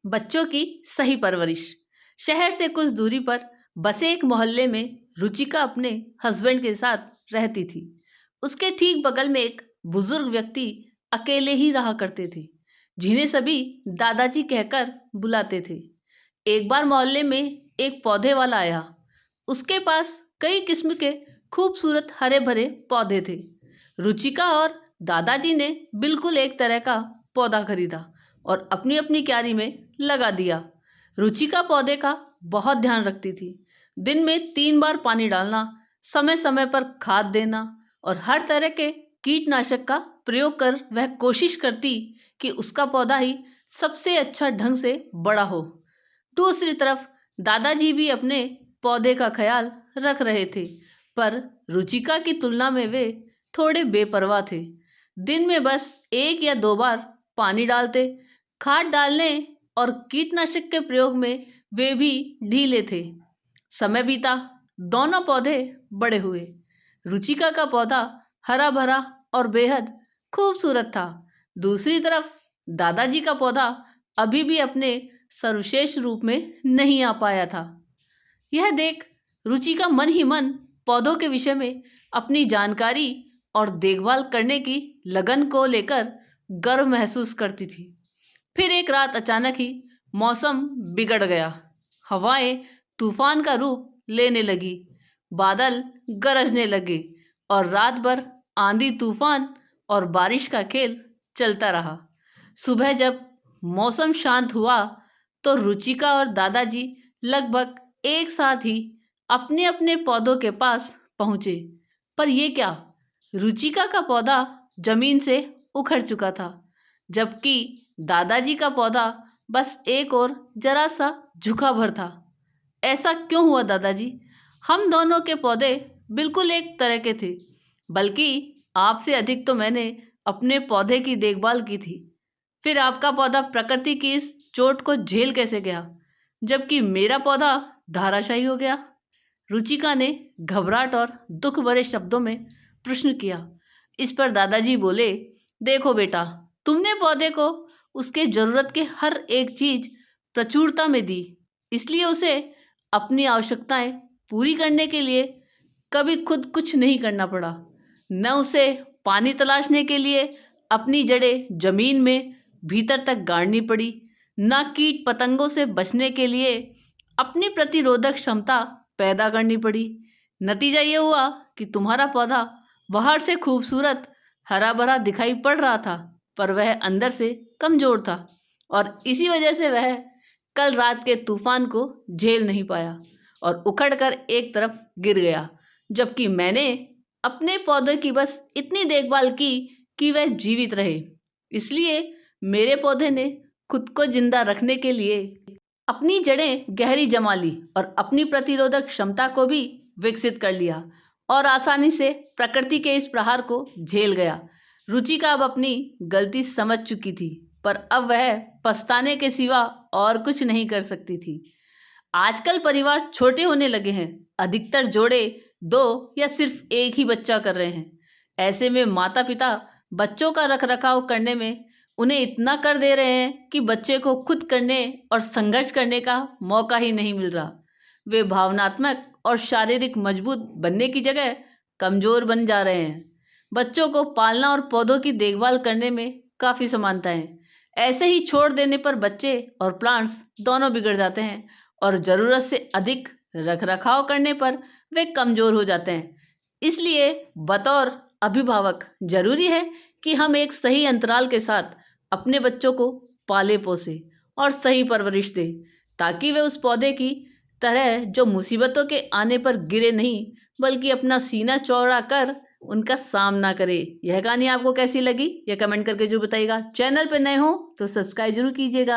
बच्चों की सही परवरिश। शहर से कुछ दूरी पर बसे एक मोहल्ले में रुचिका अपने हस्बैंड के साथ रहती थी। उसके ठीक बगल में एक बुजुर्ग व्यक्ति अकेले ही रहा करते थे, जिन्हें सभी दादाजी कहकर बुलाते थे। एक बार मोहल्ले में एक पौधे वाला आया। उसके पास कई किस्म के खूबसूरत हरे भरे पौधे थे। रुचिका और दादाजी ने बिल्कुल एक तरह का पौधा खरीदा और अपनी अपनी क्यारी में लगा दिया। रुचिका पौधे का बहुत ध्यान रखती थी। दिन में 3 बार पानी डालना, समय समय पर खाद देना और हर तरह के कीटनाशक का प्रयोग कर वह कोशिश करती कि उसका पौधा ही सबसे अच्छा ढंग से बड़ा हो। दूसरी तरफ दादाजी भी अपने पौधे का ख्याल रख रहे थे, पर रुचिका की तुलना में वे थोड़े बेपरवाह थे। दिन में बस 1 या 2 बार पानी डालते, खाद डालने और कीटनाशक के प्रयोग में वे भी ढीले थे। समय बीता, दोनों पौधे बड़े हुए। रुचिका का पौधा हरा भरा और बेहद खूबसूरत था। दूसरी तरफ दादाजी का पौधा अभी भी अपने सर्वश्रेष्ठ रूप में नहीं आ पाया था। यह देख रुचिका मन ही मन पौधों के विषय में अपनी जानकारी और देखभाल करने की लगन को लेकर गर्व महसूस करती थी। फिर एक रात अचानक ही मौसम बिगड़ गया। हवाएं तूफान का रूप लेने लगी, बादल गरजने लगे और रात भर आंधी तूफान और बारिश का खेल चलता रहा। सुबह जब मौसम शांत हुआ तो रुचिका और दादाजी लगभग एक साथ ही अपने अपने पौधों के पास पहुंचे। पर यह क्या, रुचिका का पौधा जमीन से उखड़ चुका था, जबकि दादाजी का पौधा बस एक और जरा सा झुका भर था। ऐसा क्यों हुआ दादाजी? हम दोनों के पौधे बिल्कुल एक तरह के थे, बल्कि आपसे अधिक तो मैंने अपने पौधे की देखभाल की थी। फिर आपका पौधा प्रकृति की इस चोट को झेल कैसे गया, जबकि मेरा पौधा धाराशायी हो गया? रुचिका ने घबराहट और दुख भरे शब्दों में प्रश्न किया। इस पर दादाजी बोले, देखो बेटा, तुमने पौधे को उसके जरूरत के हर एक चीज प्रचुरता में दी, इसलिए उसे अपनी आवश्यकताएं पूरी करने के लिए कभी खुद कुछ नहीं करना पड़ा। न उसे पानी तलाशने के लिए अपनी जड़ें जमीन में भीतर तक गाड़नी पड़ी, न कीट पतंगों से बचने के लिए अपनी प्रतिरोधक क्षमता पैदा करनी पड़ी। नतीजा ये हुआ कि तुम्हारा पौधा बाहर से खूबसूरत हरा भरा दिखाई पड़ रहा था, पर वह अंदर से कमजोर था और इसी वजह से वह कल रात के तूफान को झेल नहीं पाया और उखड़कर एक तरफ गिर गया। जबकि मैंने अपने पौधे की बस इतनी देखभाल की कि वह जीवित रहे। इसलिए मेरे पौधे ने खुद को जिंदा रखने के लिए अपनी जड़ें गहरी जमा ली और अपनी प्रतिरोधक क्षमता को भी विकसित कर लिया और आसानी से प्रकृति के इस प्रहार को झेल गया। रुचिका अब अपनी गलती समझ चुकी थी, पर अब वह पछताने के सिवा और कुछ नहीं कर सकती थी। आजकल परिवार छोटे होने लगे हैं। अधिकतर जोड़े 2 या सिर्फ एक ही बच्चा कर रहे हैं। ऐसे में माता पिता बच्चों का रखरखाव करने में उन्हें इतना कर दे रहे हैं कि बच्चे को खुद करने और संघर्ष करने का मौका ही नहीं मिल रहा। वे भावनात्मक और शारीरिक मजबूत बनने की जगह कमजोर बन जा रहे हैं। बच्चों को पालना और पौधों की देखभाल करने में काफ़ी समानता है। ऐसे ही छोड़ देने पर बच्चे और प्लांट्स दोनों बिगड़ जाते हैं और ज़रूरत से अधिक रखरखाव करने पर वे कमज़ोर हो जाते हैं। इसलिए बतौर अभिभावक ज़रूरी है कि हम एक सही अंतराल के साथ अपने बच्चों को पाले पोसे और सही परवरिश दें, ताकि वे उस पौधे की तरह जो मुसीबतों के आने पर गिरे नहीं, बल्कि अपना सीना चौड़ा कर उनका सामना करे। यह कहानी आपको कैसी लगी, यह कमेंट करके जरूर बताइएगा। चैनल पर नए हो तो सब्सक्राइब जरूर कीजिएगा।